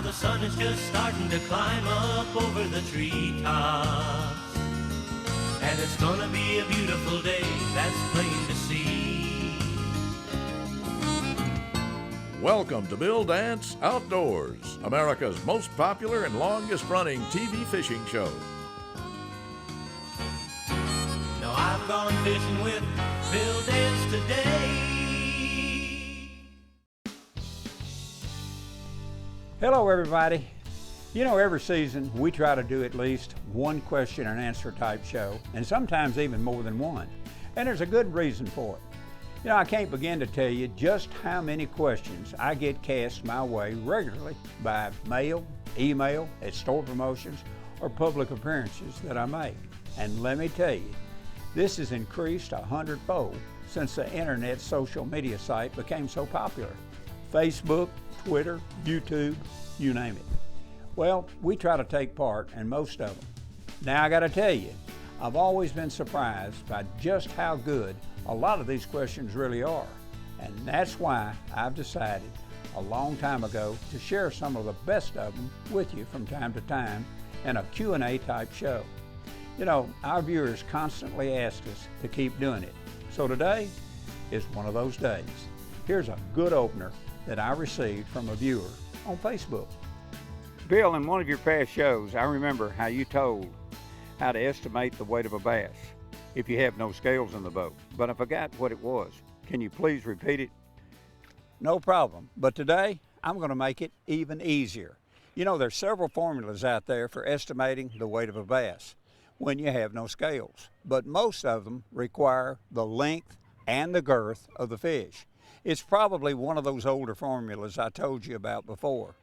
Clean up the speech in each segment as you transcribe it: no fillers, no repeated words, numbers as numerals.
the sun is just starting to climb up over the treetops. And it's gonna be a beautiful day, that's plain to see. Welcome to Bill Dance Outdoors, America's most popular and longest-running TV fishing show. Now I've gone fishing with Bill Dance today. Hello everybody. You know, every season we try to do at least one question and answer type show, and sometimes even more than one. And there's a good reason for it. You know, I can't begin to tell you just how many questions I get cast my way regularly by mail, email, at store promotions, or public appearances that I make. And let me tell you, this has increased 100-fold since the internet social media site became so popular. Facebook, Twitter, YouTube, you name it. Well, we try to take part in most of them. Now I gotta tell you, I've always been surprised by just how good a lot of these questions really are. And that's why I've decided a long time ago to share some of the best of them with you from time to time in a Q&A type show. You know, our viewers constantly ask us to keep doing it. So today is one of those days. Here's a good opener that I received from a viewer on Facebook. Bill, in one of your past shows, I remember how you told how to estimate the weight of a bass if you have no scales in the boat, but I forgot what it was. Can you please repeat it? No problem, but today I'm going to make it even easier. You know, there's several formulas out there for estimating the weight of a bass when you have no scales, but most of them require the length and the girth of the fish. It's probably one of those older formulas I told you about before.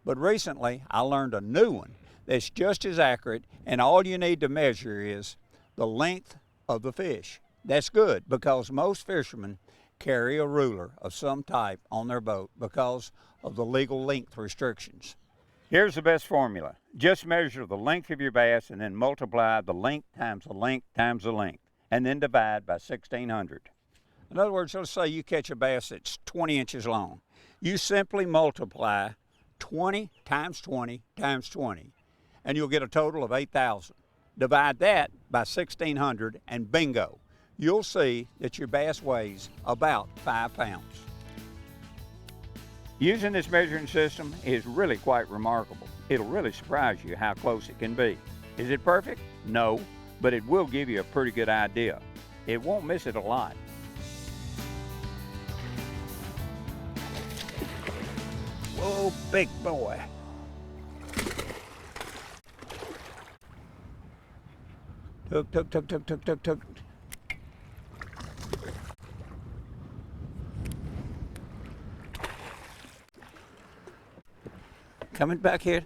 But recently, I learned a new one that's just as accurate, and all you need to measure is the length of the fish. That's good because most fishermen carry a ruler of some type on their boat because of the legal length restrictions. Here's the best formula. Just measure the length of your bass and then multiply the length times the length times the length, and then divide by 1,600. In other words, let's say you catch a bass that's 20 inches long. You simply multiply 20 times 20 times 20, and you'll get a total of 8,000. Divide that by 1,600, and bingo, you'll see that your bass weighs about 5 pounds. Using this measuring system is really quite remarkable. It'll really surprise you how close it can be. Is it perfect? No, but it will give you a pretty good idea. It won't miss it a lot. Whoa, big boy. Took. Coming back here.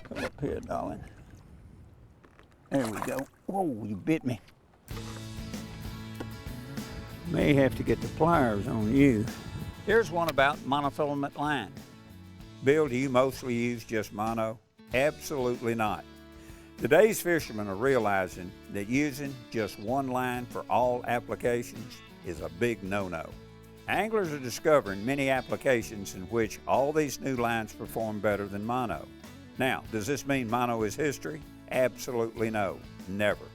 Come up here, darling. There we go. Whoa, you bit me. May have to get the pliers on you. Here's one about monofilament line. Bill, do you mostly use just mono? Absolutely not. Today's fishermen are realizing that using just one line for all applications is a big no-no. Anglers are discovering many applications in which all these new lines perform better than mono. Now, does this mean mono is history? Absolutely no, never.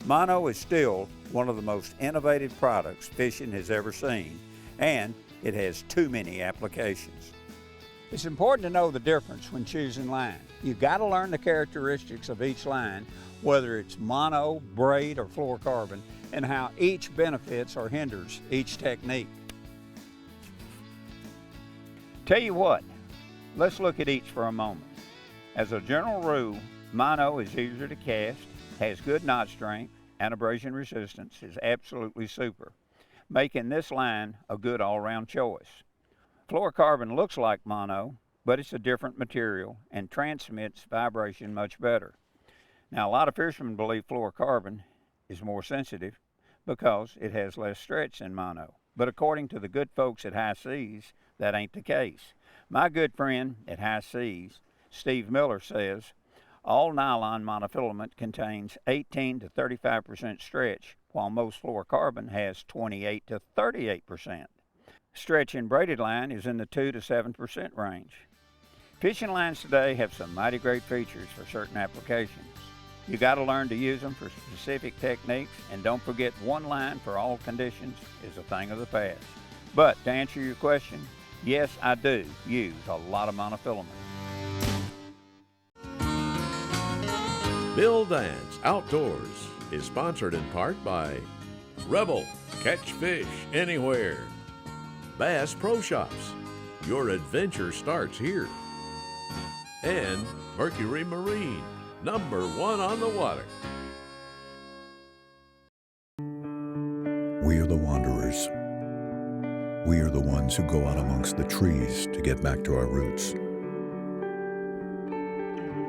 Mono is still one of the most innovative products fishing has ever seen, and it has too many applications. It's important to know the difference when choosing line. You've got to learn the characteristics of each line, whether it's mono, braid, or fluorocarbon, and how each benefits or hinders each technique. Tell you what, let's look at each for a moment. As a general rule, mono is easier to cast, has good knot strength, and abrasion resistance is absolutely super, making this line a good all-round choice. Fluorocarbon looks like mono, but it's a different material and transmits vibration much better. Now, a lot of fishermen believe fluorocarbon is more sensitive because it has less stretch than mono. But according to the good folks at High Seas, that ain't the case. My good friend at High Seas, Steve Miller, says all nylon monofilament contains 18 to 35% stretch, while most fluorocarbon has 28 to 38%. Stretch in braided line is in the 2 to 7% range. Fishing lines today have some mighty great features for certain applications. You got to learn to use them for specific techniques, and don't forget one line for all conditions is a thing of the past. But to answer your question, yes, I do use a lot of monofilament. Bill Dance Outdoors is sponsored in part by Rebel, catch fish anywhere. Bass Pro Shops, your adventure starts here. And Mercury Marine, #1 on the water. We are the wanderers. We are the ones who go out amongst the trees to get back to our roots.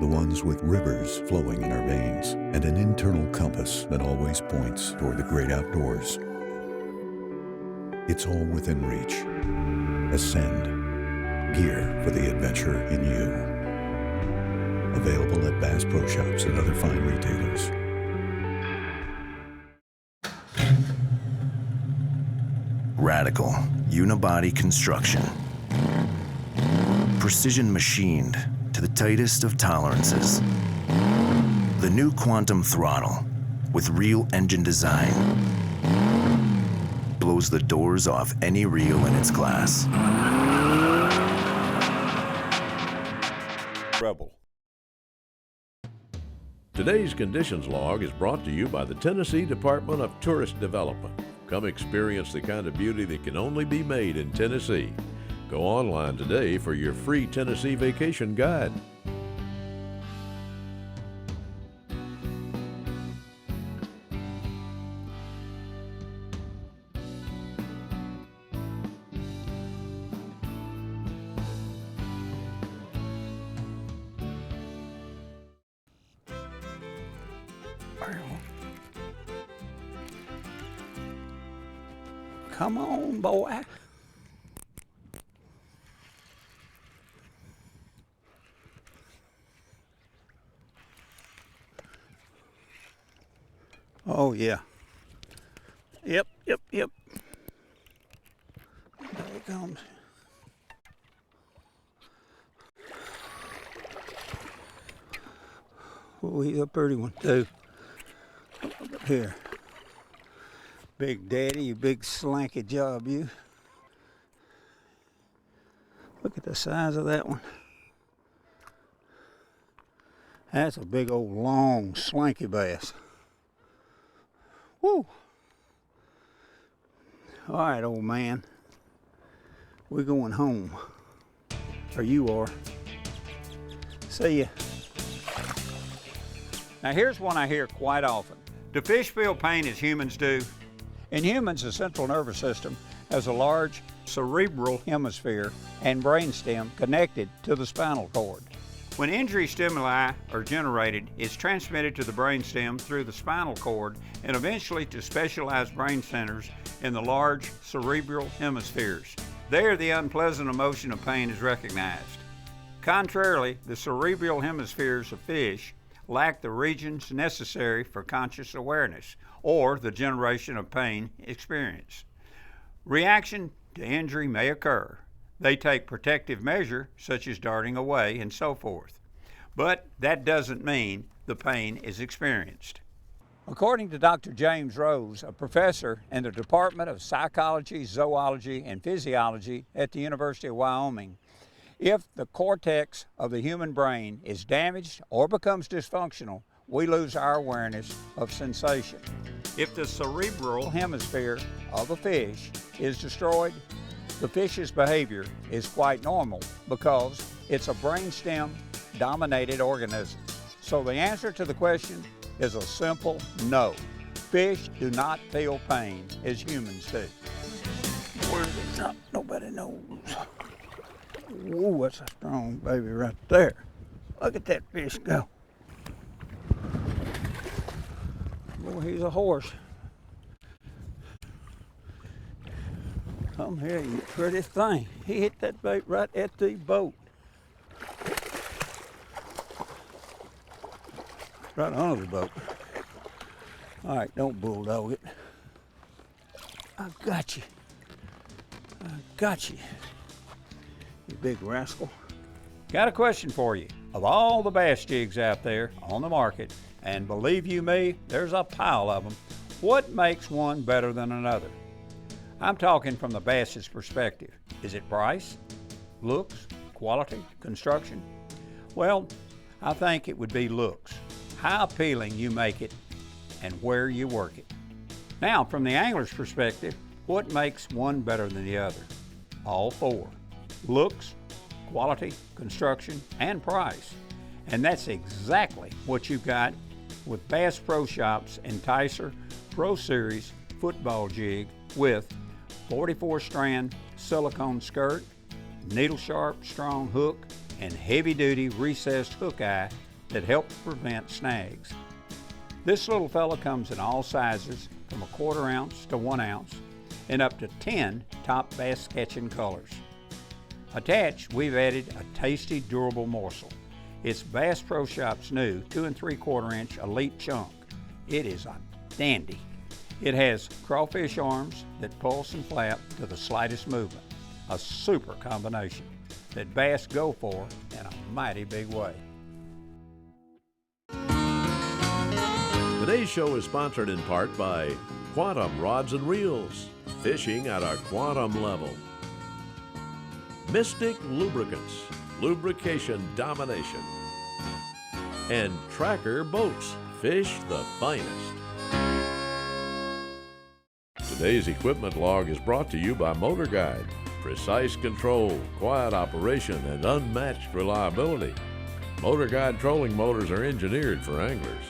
The ones with rivers flowing in our veins and an internal compass that always points toward the great outdoors. It's all within reach. Ascend. Gear for the adventure in you. Available at Bass Pro Shops and other fine retailers. Radical unibody construction. Precision machined to the tightest of tolerances. The new Quantum throttle with real engine design blows the doors off any reel in its class. Rebel. Today's Conditions Log is brought to you by the Tennessee Department of Tourist Development. Come experience the kind of beauty that can only be made in Tennessee. Go online today for your free Tennessee vacation guide. Come on, boy. Oh, yeah. Yep. There it comes. Oh, he's a pretty one, too. Look up here. Big Daddy, you big slanky job, you. Look at the size of that one. That's a big old long slanky bass. Woo! All right, old man. We're going home. Or you are. See ya. Now here's one I hear quite often. Do fish feel pain as humans do? In humans, the central nervous system has a large cerebral hemisphere and brainstem connected to the spinal cord. When injury stimuli are generated, it's transmitted to the brainstem through the spinal cord and eventually to specialized brain centers in the large cerebral hemispheres. There, the unpleasant emotion of pain is recognized. Contrarily, the cerebral hemispheres of fish lack the regions necessary for conscious awareness or the generation of pain experience. Reaction to injury may occur. They take protective measure, such as darting away and so forth. But that doesn't mean the pain is experienced. According to Dr. James Rose, a professor in the Department of Psychology, Zoology, and Physiology at the University of Wyoming, if the cortex of the human brain is damaged or becomes dysfunctional, we lose our awareness of sensation. If the cerebral hemisphere of a fish is destroyed, the fish's behavior is quite normal because it's a brainstem-dominated organism. So the answer to the question is a simple no. Fish do not feel pain as humans do. Where's it? No, nobody knows. Whoa, that's a strong baby right there. Look at that fish go. Boy, he's a horse. Come here, you pretty thing. He hit that bait right at the boat. Right under the boat. All right, don't bulldog it. I got you. I got you. You big rascal. Got a question for you. Of all the bass jigs out there on the market, and believe you me, there's a pile of them, what makes one better than another? I'm talking from the bass's perspective. Is it price, looks, quality, construction? Well, I think it would be looks. How appealing you make it and where you work it. Now, from the angler's perspective, what makes one better than the other? All four. Looks, quality, construction, and price. And that's exactly what you've got with Bass Pro Shops Enticer Pro Series football jig with 44 strand silicone skirt, needle sharp strong hook, and heavy duty recessed hook eye that helps prevent snags. This little fella comes in all sizes from 1/4 ounce to 1 ounce and up to 10 top bass catching colors. Attached, we've added a tasty, durable morsel. It's Bass Pro Shops' new 2 3/4 inch Elite Chunk. It is a dandy. It has crawfish arms that pulse and flap to the slightest movement. A super combination that bass go for in a mighty big way. Today's show is sponsored in part by Quantum Rods and Reels, fishing at a quantum level. Mystic Lubricants, lubrication domination. And Tracker Boats, fish the finest. Today's equipment log is brought to you by Motor Guide. Precise control, quiet operation, and unmatched reliability. Motor Guide trolling motors are engineered for anglers.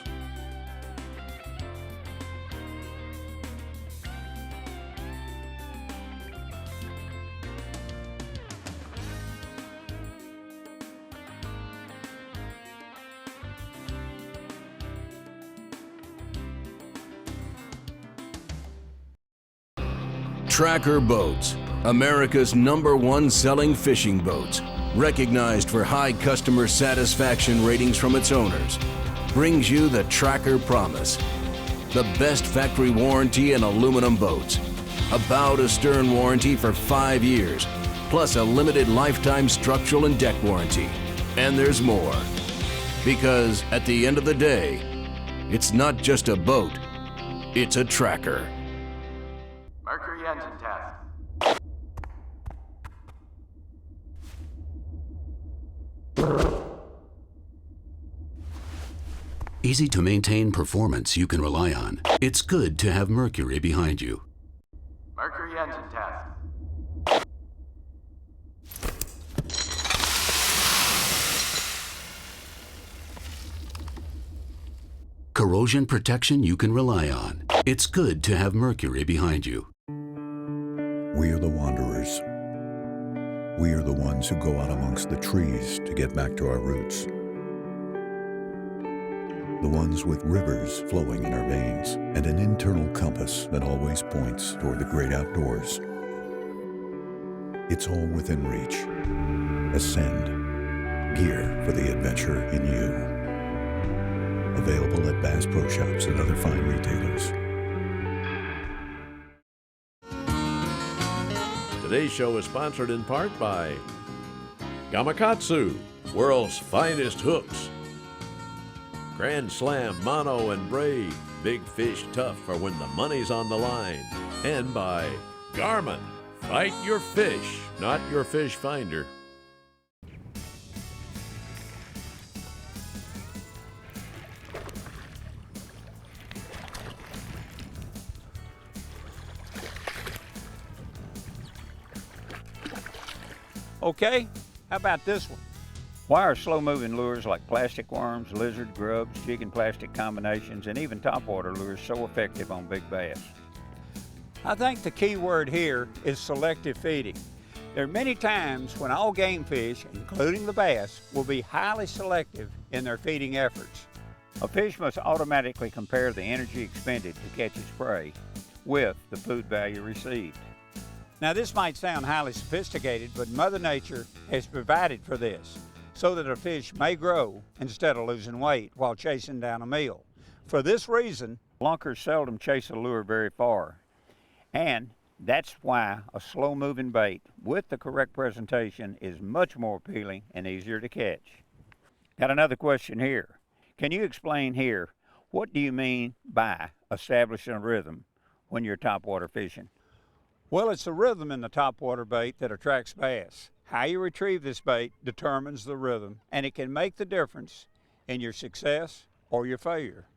Tracker Boats, America's #1 selling fishing boats, recognized for high customer satisfaction ratings from its owners, brings you the Tracker Promise, the best factory warranty in aluminum boats, a bow to stern warranty for 5 years, plus a limited lifetime structural and deck warranty. And there's more, because at the end of the day, it's not just a boat, it's a tracker. Mercury engine test. Easy to maintain performance you can rely on. It's good to have Mercury behind you. Mercury engine test. Corrosion protection you can rely on. It's good to have Mercury behind you. We are the wanderers. We are the ones who go out amongst the trees to get back to our roots. The ones with rivers flowing in our veins and an internal compass that always points toward the great outdoors. It's all within reach. Ascend. Gear for the adventure in you. Available at Bass Pro Shops and other fine retailers. Today's show is sponsored in part by Gamakatsu, world's finest hooks. Grand Slam Mono and Braid, big fish tough for when the money's on the line. And by Garmin, fight your fish, not your fish finder. Okay, how about this one? Why are slow-moving lures like plastic worms, lizard, grubs, jig and plastic combinations, and even topwater lures so effective on big bass? I think the key word here is selective feeding. There are many times when all game fish, including the bass, will be highly selective in their feeding efforts. A fish must automatically compare the energy expended to catch its prey with the food value received. Now this might sound highly sophisticated, but Mother Nature has provided for this so that a fish may grow instead of losing weight while chasing down a meal. For this reason, lunkers seldom chase a lure very far, and That's why a slow-moving bait with the correct presentation is much more appealing and easier to catch. Got another question here. Can you explain here, what do you mean by establishing a rhythm when you're topwater fishing? Well, it's the rhythm in the topwater bait that attracts bass. How you retrieve this bait determines the rhythm, and it can make the difference in your success or your failure.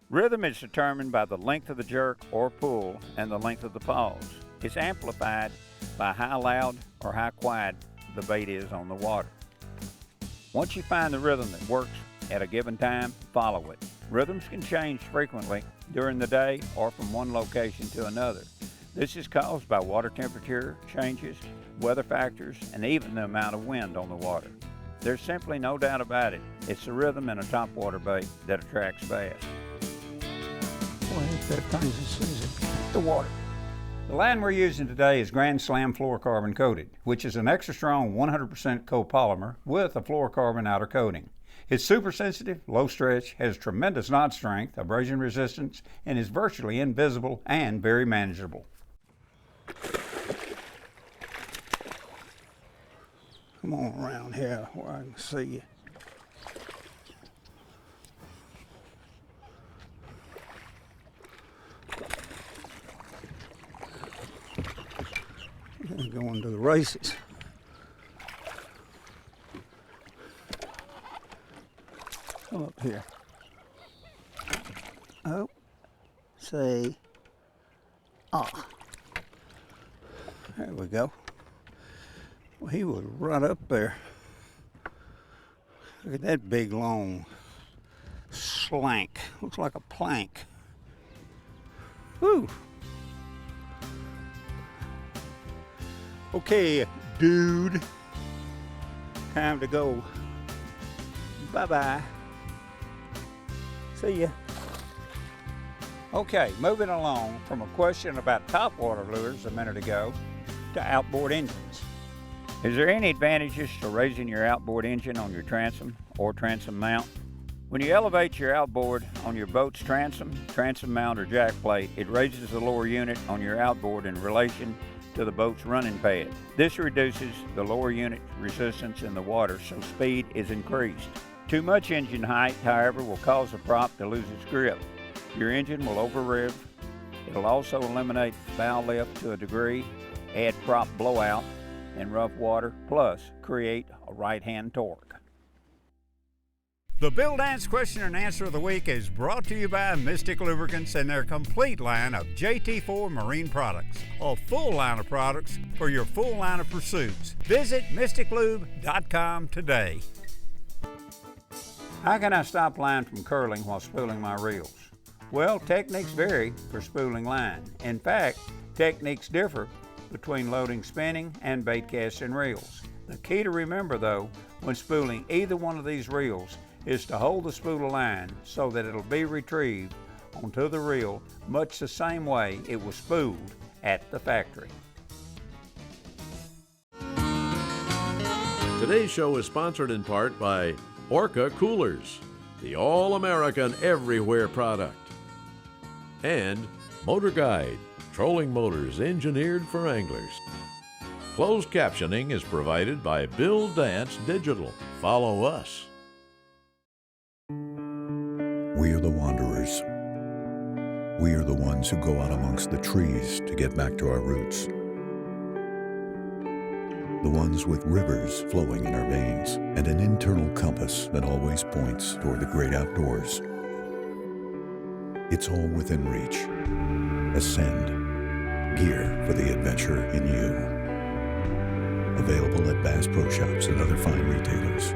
Rhythm is determined by the length of the jerk or pull and the length of the pause. It's amplified by how loud or how quiet the bait is on the water. Once you find the rhythm that works at a given time, follow it. Rhythms can change frequently during the day or from one location to another. This is caused by water temperature changes, weather factors, and even the amount of wind on the water. There's simply no doubt about it. It's the rhythm in a topwater bait that attracts bass. Boy, that thing's as soon as it hit the water. The line we're using today is Grand Slam fluorocarbon coated, which is an extra strong 100% copolymer with a fluorocarbon outer coating. It's super sensitive, low stretch, has tremendous knot strength, abrasion resistance, and is virtually invisible and very manageable. Come on around here where I can see you. Going to the races. Come up here. Oh, say, ah. There we go. Well, he was right up there. Look at that big, long slank. Looks like a plank. Whew. Okay, dude. Time to go. Bye-bye. See ya. Okay, moving along from a question about topwater lures a minute ago to outboard engines. Is there any advantages to raising your outboard engine on your transom or transom mount? When you elevate your outboard on your boat's transom mount, or jack plate, it raises the lower unit on your outboard in relation to the boat's running pad. This reduces the lower unit resistance in the water, so speed is increased. Too much engine height, however, will cause the prop to lose its grip. Your engine will over-rev. It'll also eliminate bow lift to a degree, add prop blowout in rough water, plus create a right-hand torque. The Bill Dance Question and Answer of the Week is brought to you by Mystic Lubricants and their complete line of JT4 marine products. A full line of products for your full line of pursuits. Visit mysticlube.com today. How can I stop line from curling while spooling my reels? Well, techniques vary for spooling line. In fact, techniques differ between loading spinning and bait casting reels. The key to remember, though, when spooling either one of these reels is to hold the spool of line so that it'll be retrieved onto the reel much the same way it was spooled at the factory. Today's show is sponsored in part by Orca Coolers, the all-American everywhere product, and Motor Guide, trolling motors engineered for anglers. Closed captioning is provided by Bill Dance Digital. Follow us. We are the wanderers. We are the ones who go out amongst the trees to get back to our roots. The ones with rivers flowing in our veins and an internal compass that always points toward the great outdoors. It's all within reach. Ascend. Gear for the adventure in you. Available at Bass Pro Shops and other fine retailers.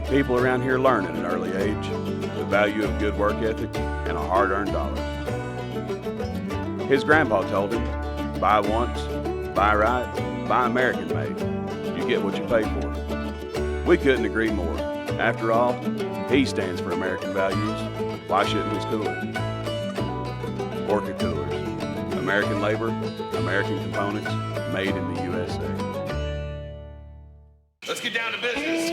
People around here learn at an early age the value of good work ethic and a hard-earned dollar. His grandpa told him, buy once, buy right, buy American made. You get what you pay for. We couldn't agree more. After all, he stands for American values. Why shouldn't his cooler? Orca Coolers. American labor, American components, made in the USA. Let's get down to business.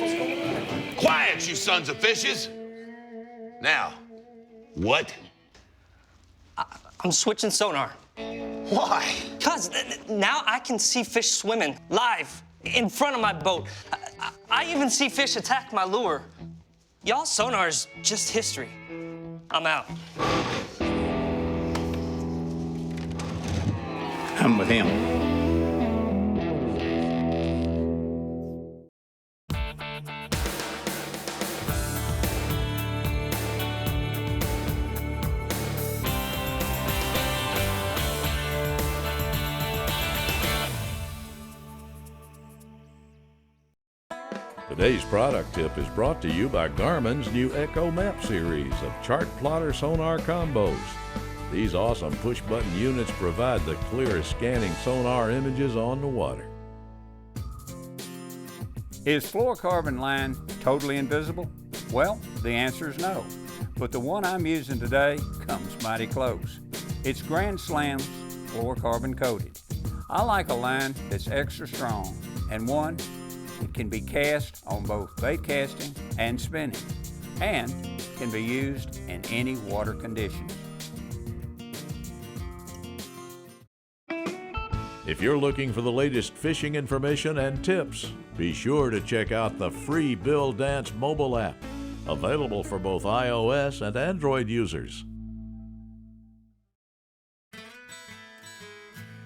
Quiet, you sons of fishes. Now, what I'm switching sonar. Why? Because now I can see fish swimming live in front of my boat. I even see fish attack my lure. Y'all's sonar is just history. I'm out. I'm with him. Today's product tip is brought to you by Garmin's new Echo Map series of chart plotter sonar combos. These awesome push-button units provide the clearest scanning sonar images on the water. Is fluorocarbon line totally invisible? Well, the answer is no. But the one I'm using today comes mighty close. It's Grand Slam's fluorocarbon coated. I like a line that's extra strong and one that can be cast on both bait casting and spinning, and can be used in any water conditions. If you're looking for the latest fishing information and tips, be sure to check out the free Bill Dance mobile app, available for both iOS and Android users.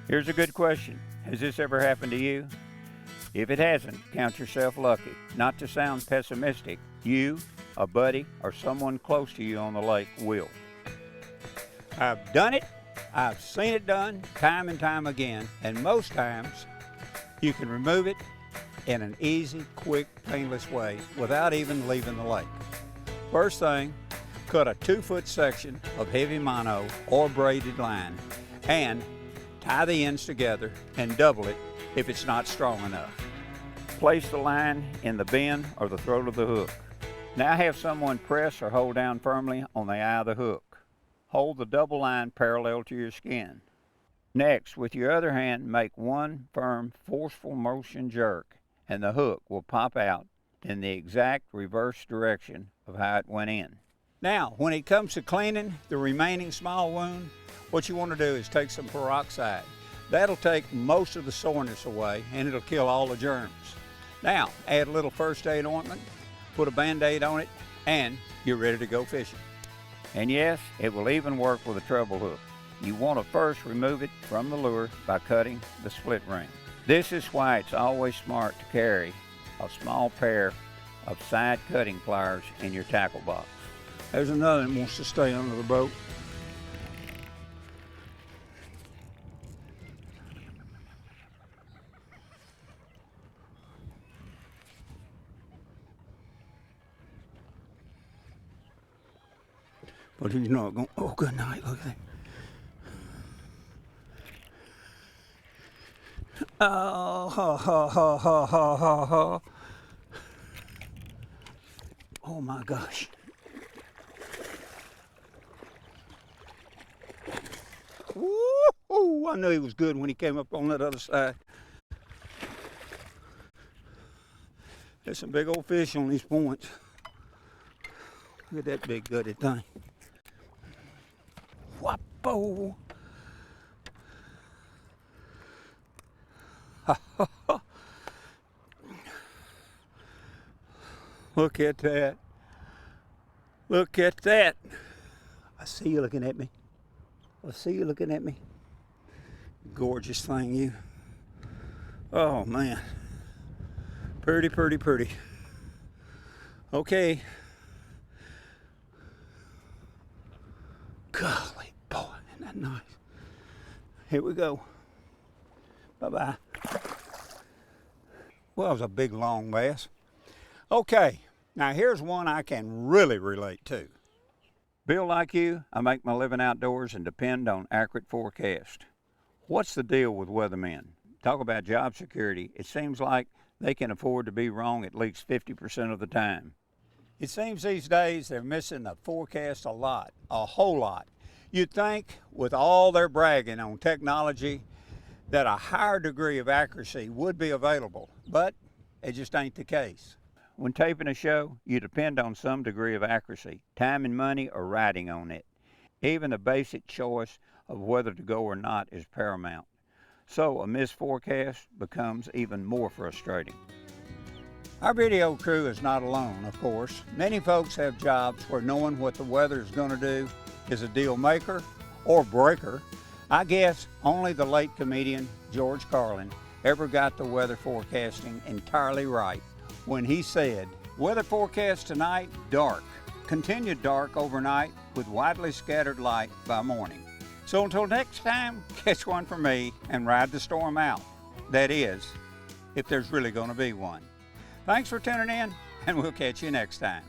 Here's a good question. Has this ever happened to you? If it hasn't, count yourself lucky. Not to sound pessimistic, you, a buddy, or someone close to you on the lake will. I've done it. I've seen it done time and time again, and most times you can remove it in an easy, quick, painless way without even leaving the lake. First thing, cut a 2-foot section of heavy mono or braided line and tie the ends together and double it if it's not strong enough. Place the line in the bend or the throat of the hook. Now have someone press or hold down firmly on the eye of the hook. Hold the double line parallel to your skin. Next, with your other hand, make one firm, forceful motion jerk, and the hook will pop out in the exact reverse direction of how it went in. Now, when it comes to cleaning the remaining small wound, what you want to do is take some peroxide. That'll take most of the soreness away, and it'll kill all the germs. Now, add a little first aid ointment, put a Band-Aid on it, and you're ready to go fishing. And yes, it will even work with a treble hook. You want to first remove it from the lure by cutting the split ring. This is why it's always smart to carry a small pair of side cutting pliers in your tackle box. There's another that wants to stay under the boat. But he's not going. Oh, good night. Look at that. Oh, ha, ha, ha, ha, ha, ha, ha. Oh, my gosh. Woo-hoo! I knew he was good when he came up on that other side. There's some big old fish on these points. Look at that big gutted thing. Whoppo! Look at that. Look at that. I see you looking at me. I see you looking at me. Gorgeous thing, you. Oh, man. Pretty, pretty, pretty. Okay. Golly, boy, isn't that nice? Here we go. Bye-bye. Well, it was a big, long bass. Okay, now here's one I can really relate to. Bill, like you, I make my living outdoors and depend on accurate forecast. What's the deal with weathermen? Talk about job security. It seems like they can afford to be wrong at least 50% of the time. It seems these days they're missing the forecast a lot, a whole lot. You'd think with all their bragging on technology that a higher degree of accuracy would be available, but it just ain't the case. When taping a show, you depend on some degree of accuracy. Time and money are riding on it. Even the basic choice of whether to go or not is paramount. So a missed forecast becomes even more frustrating. Our video crew is not alone, of course. Many folks have jobs where knowing what the weather is going to do is a deal maker or breaker. I guess only the late comedian George Carlin ever got the weather forecasting entirely right when he said, "Weather forecast tonight, dark. Continued dark overnight with widely scattered light by morning." So until next time, catch one for me and ride the storm out. That is, if there's really going to be one. Thanks for tuning in, and we'll catch you next time.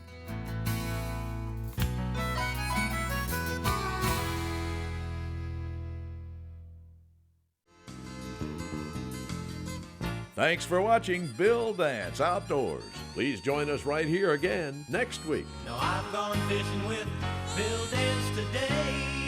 Thanks for watching Bill Dance Outdoors. Please join us right here again next week. Now I've gone fishing with Bill Dance today.